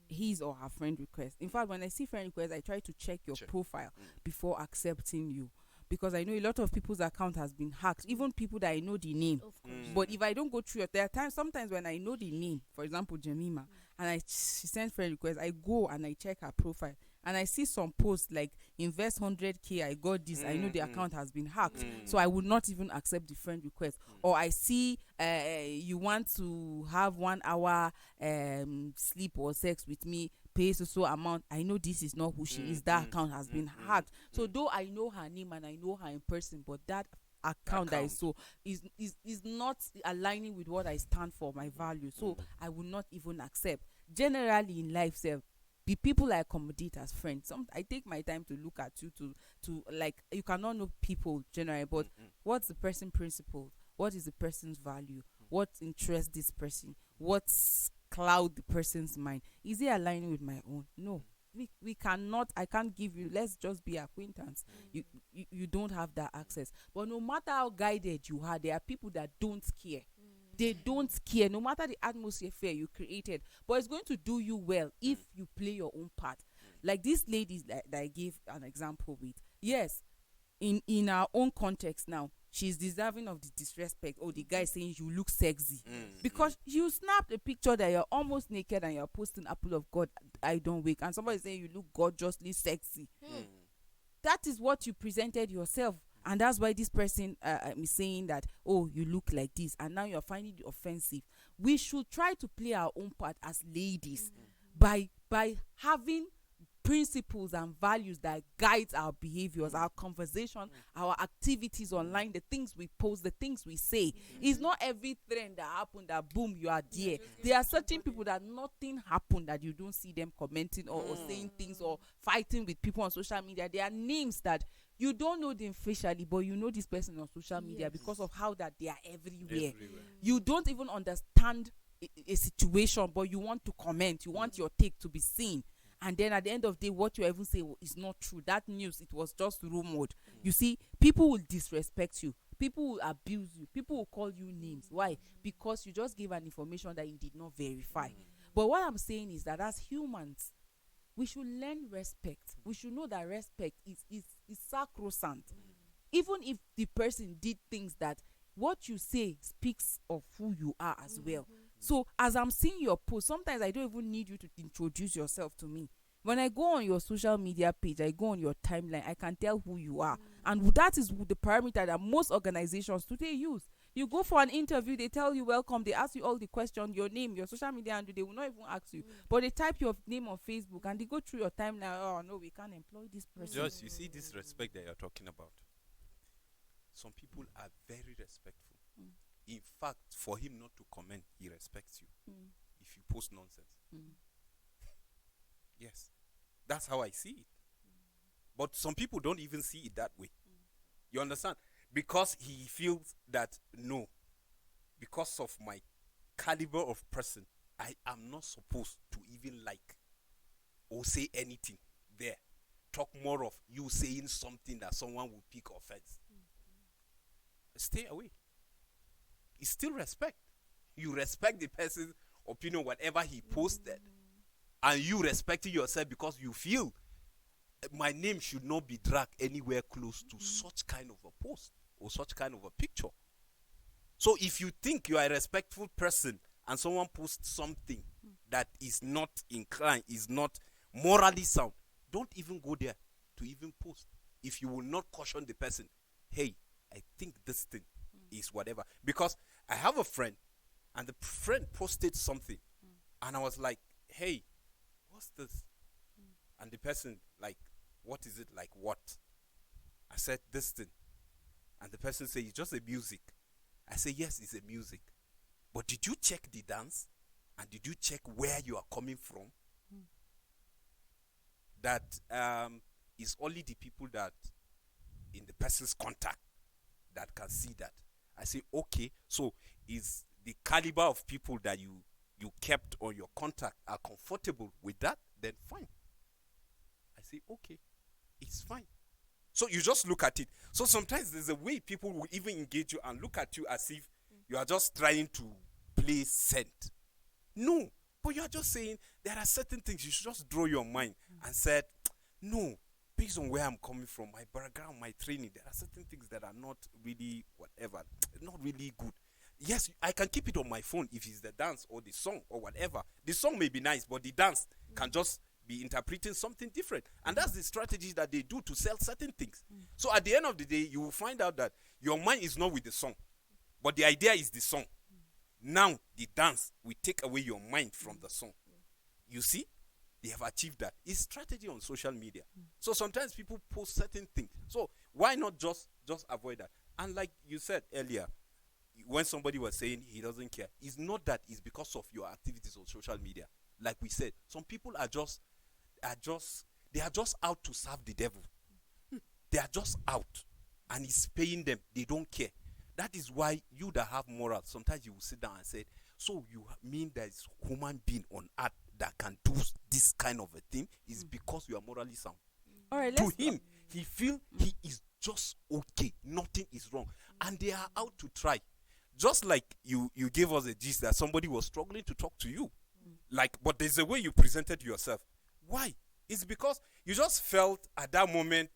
his or her friend request. In fact, when I see friend request, I try to check your profile before accepting you, because I know a lot of people's account has been hacked, even people that I know the name. Of course. But if I don't go through it, there are times, sometimes when I know the name, for example, Jemima, and she sends friend request, I go and I check her profile, and I see some posts like invest 100K, I got this, I know the account has been hacked, so I would not even accept the friend request. Or I see you want to have 1 hour sleep or sex with me, pay so amount, I know this is not who she is, that account has been hacked. So though I know her name and I know her in person, but that account that I saw is not aligning with what I stand for, my value, so I will not even accept. Generally in life, the people I accommodate as friends, I take my time to look at you, to like, you cannot know people generally, but what's the person principle, what is the person's value, what interests this person, what's cloud the person's mind, is it aligning with my own? No, we cannot. I can't give you, let's just be acquaintance. You don't have that access. But no matter how guided you are, there are people that don't care. They don't care, no matter the atmosphere you created. But it's going to do you well if you play your own part. Like this lady that I gave an example with. Yes, in our own context now, she's deserving of the disrespect, or the guy saying you look sexy, because you snapped a picture that you're almost naked and you're posting apple of God, I don't wake, and somebody saying you look gorgeously sexy. That is what you presented yourself. And that's why this person is saying that, oh, you look like this, and now you're finding it offensive. We should try to play our own part as ladies by having principles and values that guides our behaviors, our conversation, our activities online, the things we post, the things we say. It's not every trend that happened that boom, you are there. There are certain people that nothing happened that you don't see them commenting or saying things or fighting with people on social media. There are names that you don't know them facially, but you know this person on social media because of how that they are everywhere. You don't even understand a situation, but you want to comment. You want your take to be seen. And then at the end of the day, what you even say is not true. That news, it was just rumored. You see, people will disrespect you. People will abuse you. People will call you names. Why? Because you just gave an information that you did not verify. But what I'm saying is that as humans, we should learn respect. We should know that respect is sacrosanct. Even if the person did things that what you say speaks of who you are as well. So as I'm seeing your post, sometimes I don't even need you to introduce yourself to me. When I go on your social media page, I go on your timeline, I can tell who you are. And that is the parameter that most organizations today use. You go for an interview, they tell you welcome, they ask you all the questions, your name, your social media, and they will not even ask you. But they type your name on Facebook and they go through your timeline. Oh no, we can't employ this person. Just, you see this respect that you're talking about. Some people are very respectful. In fact, for him not to comment, he respects you. If you post nonsense. Yes. That's how I see it. But some people don't even see it that way. You understand? Because he feels that, no, because of my caliber of person, I am not supposed to even like or say anything there. Talk more of you saying something that someone will pick offense. Stay away. It's still respect. You respect the person's opinion, whatever he posted. And you respecting yourself because you feel my name should not be dragged anywhere close to such kind of a post or such kind of a picture. So if you think you are a respectful person and someone posts something that is not inclined, is not morally sound, don't even go there to even post. If you will not caution the person, hey, I think this thing is whatever. Because I have a friend and the friend posted something and I was like, hey, what's this? And the person like, what is it? Like what? I said this thing. And the person said, it's just a music. I said, yes, it's a music. But did you check the dance? And did you check where you are coming from? That it's only the people that in the person's contact that can see that. I say, okay, so is the caliber of people that you kept on your contact are comfortable with that, then fine. I say, okay, it's fine. So you just look at it. So sometimes there's a way people will even engage you and look at you as if you are just trying to play scent. No, but you are just saying there are certain things you should just draw your mind and said, no, based on where I'm coming from, my background, my training, there are certain things that are not really whatever, not really good. Yes, I can keep it on my phone if it's the dance or the song or whatever. The song may be nice, but the dance can just be interpreting something different. And that's the strategy that they do to sell certain things. So at the end of the day, you will find out that your mind is not with the song, but the idea is the song. Now, the dance will take away your mind from the song. You see? They have achieved that. It's strategy on social media. So sometimes people post certain things. So why not just avoid that? And like you said earlier, when somebody was saying he doesn't care, it's not that it's because of your activities on social media. Like we said, some people are just out to serve the devil. They are just out, and it's paying them. They don't care. That is why you that have morals, sometimes you will sit down and say, so you mean there's human being on earth that can do this kind of a thing is because you are morally sound. All right, To him, he feel he is just okay. Nothing is wrong. And they are out to try. Just like you gave us a gist that somebody was struggling to talk to you. Like, but there's a way you presented yourself. Why? It's because you just felt at that moment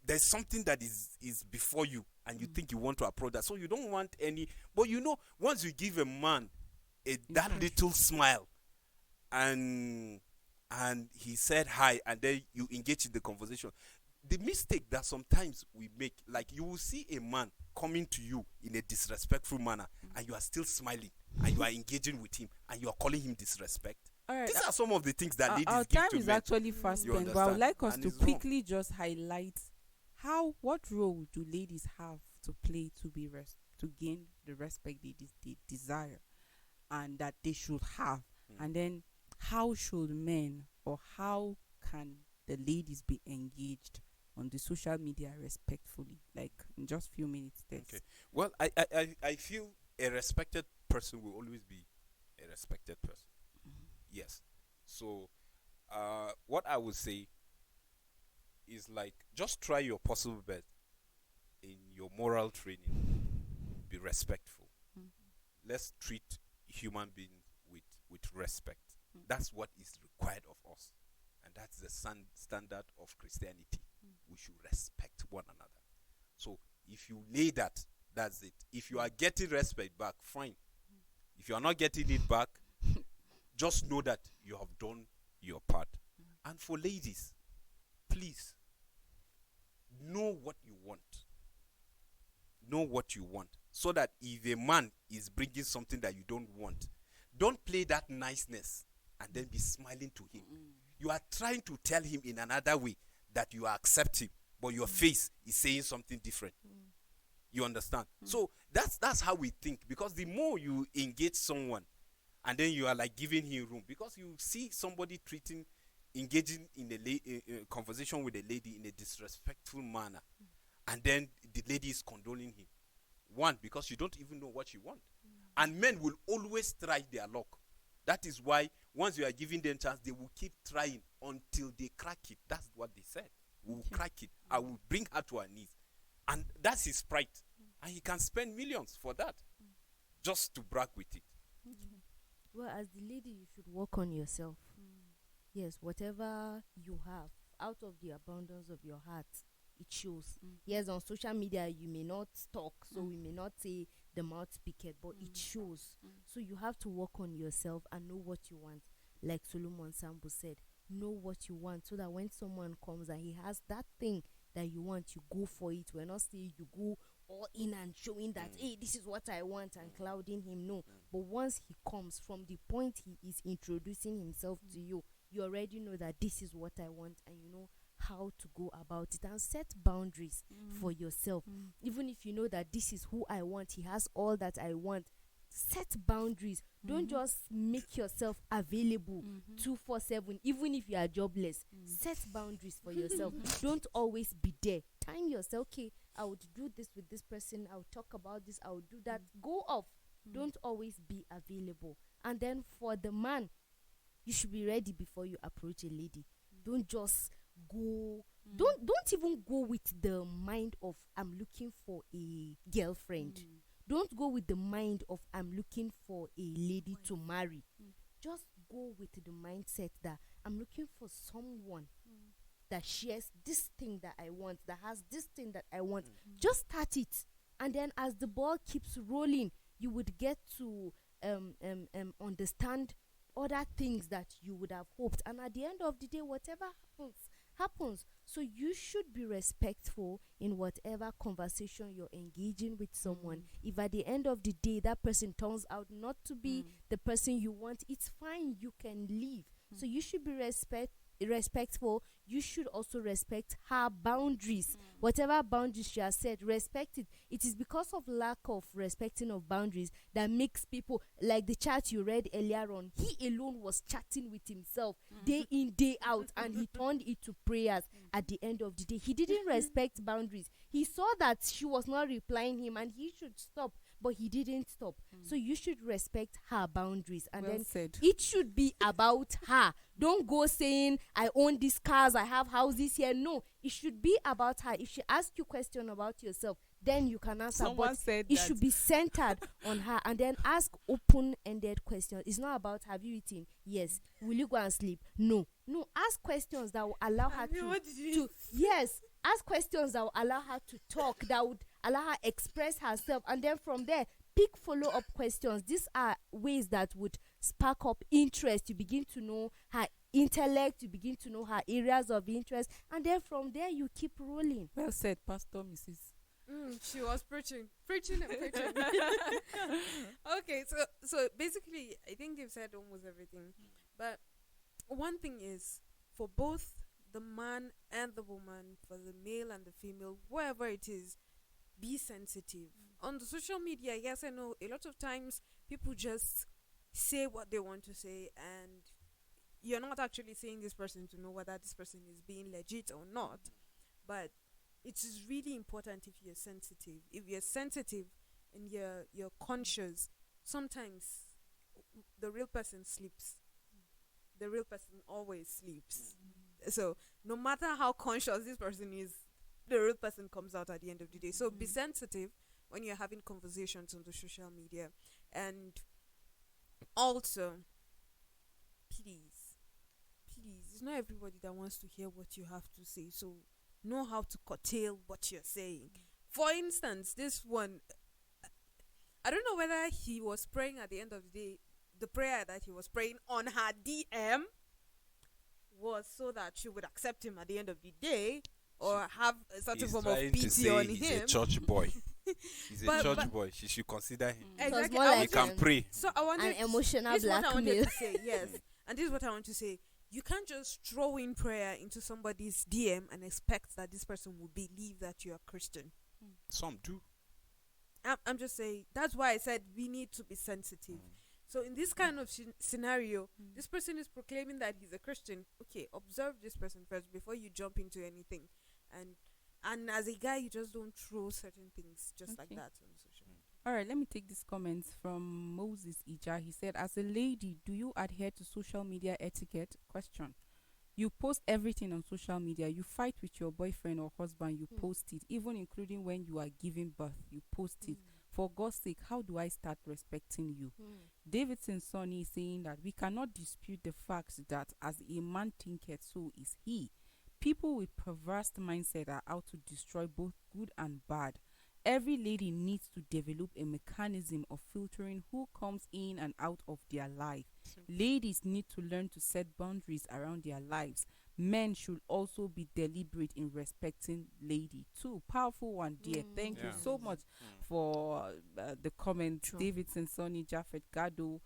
there's something that is before you and you think you want to approach that. So you don't want any, but once you give a man that little smile and he said hi and then you engage in the conversation, the mistake that sometimes we make, like you will see a man coming to you in a disrespectful manner and you are still smiling and you are engaging with him and you are calling him disrespect. All right, These are some of the things that ladies our give time to is men. actually fast You spent, but I would understand? like us And to it's wrong. quickly just highlight what role do ladies have to play to gain the respect they desire and that they should have, and then how should men or how can the ladies be engaged on the social media respectfully, like in just few minutes there. Okay. Well, I feel a respected person will always be a respected person. Yes. So, what I would say is like just try your possible best in your moral training. Be respectful. Let's treat human beings with respect. That's what is required of us, and that's the standard of Christianity. We should respect one another. So if you lay that, that's it. If you are getting respect back, fine. If you are not getting it back, just know that you have done your part. And for ladies, please know what you want. Know what you want, so that if a man is bringing something that you don't want, don't play that niceness and then be smiling to him. You are trying to tell him in another way that you are accepting, but your face is saying something different. You understand? So that's how we think, because the more you engage someone and then you are like giving him room, because you see somebody engaging in a conversation with a lady in a disrespectful manner, and then the lady is condoning him. One, because you don't even know what you want. And men will always try their luck. That is why once you are giving them chance, they will keep trying until they crack it. That's what they said. We will crack it. I will bring her to her knees. And that's his pride. And he can spend millions for that, just to brag with it. Well, as the lady, you should work on yourself. Yes, whatever you have, out of the abundance of your heart, it shows. Yes, on social media, you may not talk, so we may not say the mouth speaketh, but it shows. So you have to work on yourself and know what you want. Like Solomon Sambo said, know what you want, so that when someone comes and he has that thing that you want, you go for it. We're not saying you go all in and showing that, hey, this is what I want, and clouding him. No. But once he comes, from the point he is introducing himself to you, you already know that this is what I want, and you know how to go about it, and set boundaries for yourself. Even if you know that this is who I want, he has all that I want, set boundaries. Don't just make yourself available 247 even if you are jobless. Set boundaries for yourself. Don't always be there. Time yourself. Okay, I would do this with this person, I would talk about this, I would do that. Go off. Don't always be available. And then for the man, you should be ready before you approach a lady. Don't just go. Don't even go with the mind of I'm looking for a girlfriend. Don't go with the mind of I'm looking for a lady to marry. Just go with the mindset that I'm looking for someone that shares this thing that I want, that has this thing that I want. Just start it. And then as the ball keeps rolling, you would get to understand other things that you would have hoped. And at the end of the day, whatever happens. So you should be respectful in whatever conversation you're engaging with someone. If at the end of the day that person turns out not to be the person you want, it's fine, you can leave. So you should be respectful. You should also respect her boundaries. Whatever boundaries she has set, respect it. It is because of lack of respecting of boundaries that makes people, like the chat you read earlier on, he alone was chatting with himself day in, day out, and he turned it to prayers. At the end of the day, he didn't respect boundaries. He saw that she was not replying him and he should stop, but he didn't stop. So you should respect her boundaries, and Well then said. it should be about her. Don't go saying I own these cars, I have houses here. No, it should be about her. If she asks you question about yourself, then you can answer. Someone But said it that. should be centered on her, and then ask open-ended questions. It's not about have you eaten? Yes. Will you go and sleep? No. Ask questions that will allow her to yes. Ask questions that will allow her to talk, that would allow her express herself, and then from there pick follow-up questions. These are ways that would spark up interest. You begin to know her intellect, you begin to know her areas of interest, and then from there you keep rolling. Well said, Pastor Mrs. She was preaching and preaching. Okay, so basically, I think they've said almost everything. But one thing is, for both the man and the woman, for the male and the female, whoever it is, be sensitive. On the social media, yes, I know a lot of times people just say what they want to say, and you're not actually saying this person to know whether this person is being legit or not. But it is really important if you're sensitive. If you're sensitive and you're conscious, sometimes the real person sleeps. The real person always sleeps. So no matter how conscious this person is, the real person comes out at the end of the day. So be sensitive when you're having conversations on the social media. And also, please, it's not everybody that wants to hear what you have to say. So know how to curtail what you're saying. For instance, this one, I don't know whether he was praying at the end of the day. The prayer that he was praying on her DM was so that she would accept him at the end of the day, or have a certain He's form of trying to pity say on he's him. a church boy. He's a But- church but- boy. She should consider him. It was Exactly. more I He like can pray. So I wanted an emotional this is what I wanted blackmail. to say, yes. And this is what I want to say. You can't just throw in prayer into somebody's DM and expect that this person will believe that you're a Christian. Some do. I'm just saying, that's why I said we need to be sensitive. So in this kind of scenario, this person is proclaiming that he's a Christian. Okay, observe this person first before you jump into anything. And as a guy, you just don't throw certain things just like Okay. that on social media. All right, let me take these comments from Moses Ija. He said, as a lady, do you adhere to social media etiquette? Question. You post everything on social media. You fight with your boyfriend or husband, you post it. Even including when you are giving birth, you post it. For God's sake, how do I start respecting you? Davidson Sonny is saying that we cannot dispute the fact that as a man thinketh, so is he. People with perverse mindset are out to destroy both good and bad. Every lady needs to develop a mechanism of filtering who comes in and out of their life. Ladies need to learn to set boundaries around their lives. Men should also be deliberate in respecting lady too. Powerful one, dear. Thank you Yeah. so much for the comment. Sure. Davidson, Sonny, Japheth Gado,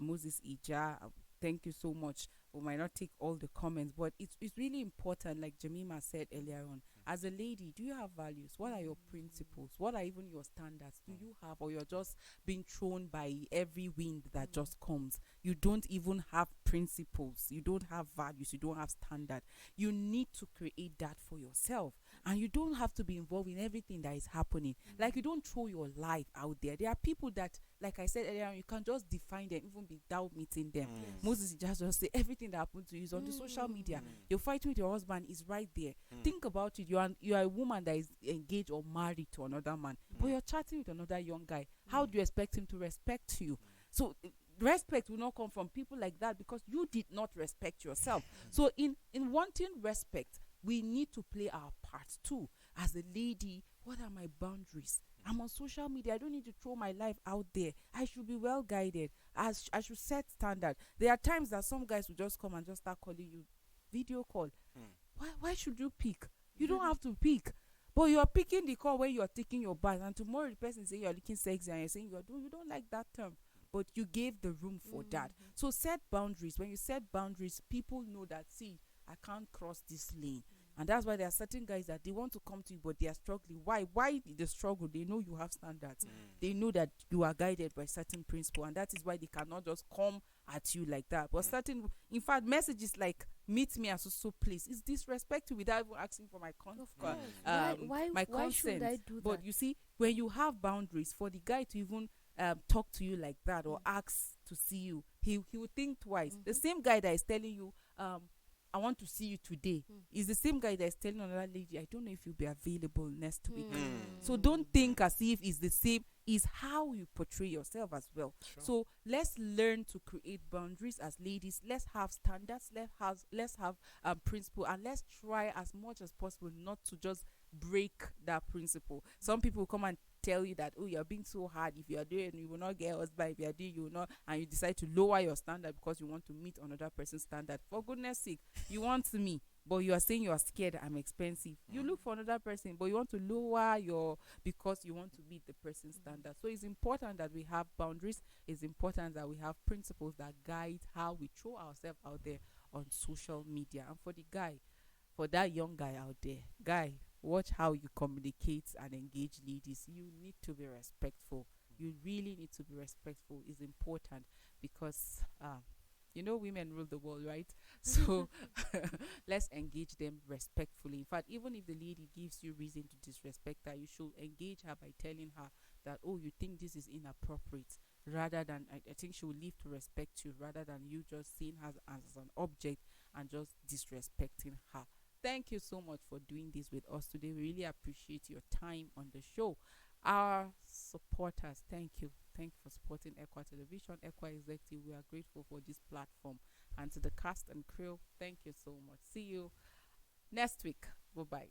Moses Ija. Thank you so much. We might not take all the comments, but it's really important, like Jemima said earlier on, As a lady, do you have values? What are your principles? What are even your standards? Do you have, or you're just being thrown by every wind that just comes? You don't even have principles. You don't have values. You don't have standard. You need to create that for yourself. And you don't have to be involved in everything that is happening. Like, you don't throw your life out there. There are people that, like I said earlier, you can just define them even without meeting them. Moses just say everything that happened to you is on the social media. You're fighting with your husband is right there. Think about it. You are a woman that is engaged or married to another man, but you're chatting with another young guy. How do you expect him to respect you? So respect will not come from people like that, because you did not respect yourself. So in wanting respect, we need to play our part too. As a lady, what are my boundaries? I'm on social media. I don't need to throw my life out there. I should be well guided. I should set standard. There are times that some guys will just come and just start calling you video call. Why should you pick? You don't have to pick. But you are picking the call when you are taking your bath, and tomorrow the person saying you're looking sexy and you're saying you don't like that term. But you gave the room for that. So set boundaries. When you set boundaries, people know that, see, I can't cross this lane. And that's why there are certain guys that they want to come to you, but they are struggling. Why the struggle? They know you have standards. They know that you are guided by certain principle, and that is why they cannot just come at you like that. But in fact, messages like "meet me at so place" is disrespectful without even asking for my my why consent. should I do But that? you see, when you have boundaries, for the guy to even talk to you like that or ask to see you, he will think twice. The same guy that is telling you, I want to see you today, is the same guy that is telling another lady, I don't know if you'll be available next week. So don't think as if it's the same. Is how you portray yourself as well. So let's learn to create boundaries as ladies. Let's have standards. Let's have principle, and let's try as much as possible not to just break that principle. Some people come and tell you that, oh, you're being so hard. If you are doing, you will not get a husband. If you are doing, you will not, and you decide to lower your standard because you want to meet another person's standard. For goodness sake, you want me, but you are saying you are scared I'm expensive. You look for another person, but you want to lower because you want to meet the person's standard. So it's important that we have boundaries. It's important that we have principles that guide how we throw ourselves out there on social media. And for the guy, for that young guy out there, watch how you communicate and engage ladies. You need to be respectful. You really need to be respectful. It's important because women rule the world, right? So let's engage them respectfully. In fact, even if the lady gives you reason to disrespect her, you should engage her by telling her that, oh, you think this is inappropriate, rather than I think she will live to respect you, rather than you just seeing her as an object and just disrespecting her. Thank you so much for doing this with us today. We really appreciate your time on the show. Our supporters, thank you. Thank you for supporting Equa Television, Equa Executive. We are grateful for this platform. And to the cast and crew, thank you so much. See you next week. Bye-bye.